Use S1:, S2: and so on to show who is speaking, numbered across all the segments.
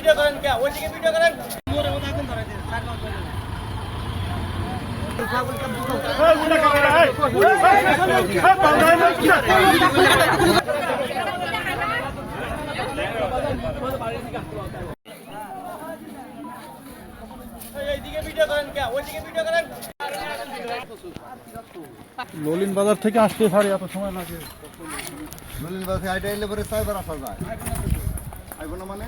S1: Video করেন কে ওইদিকে video করেন মোরে ওটা কোন ধরে এইদিকে ভিডিও করেন কে ওইদিকে ভিডিও করেন
S2: ললিন বাজার থেকে আসতে পারি এত সময় লাগে
S3: ললিন বাজার থেকে আইটা এলে পরে সাইবার আসা যায় আইব না মানে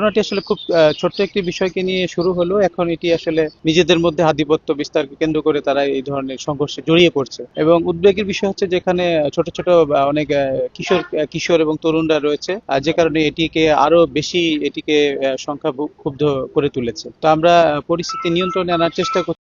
S4: ঘটনাটি আসলে খুব ছোট্ট একটি বিষয়কে নিয়ে শুরু হলো, এখন এটি আসলে নিজেদের মধ্যে আধিপত্য বিস্তারকে কেন্দ্র করে তারা এই ধরনের সংঘর্ষে জড়িয়ে পড়ছে। এবং উদ্বেগের বিষয় হচ্ছে যেখানে ছোট ছোট অনেক কিশোর এবং তরুণরা রয়েছে, যে কারণে এটিকে আরো বেশি সংখ্যা ক্ষুব্ধ করে তুলেছে। তো আমরা পরিস্থিতি নিয়ন্ত্রণে আনার চেষ্টা করছি।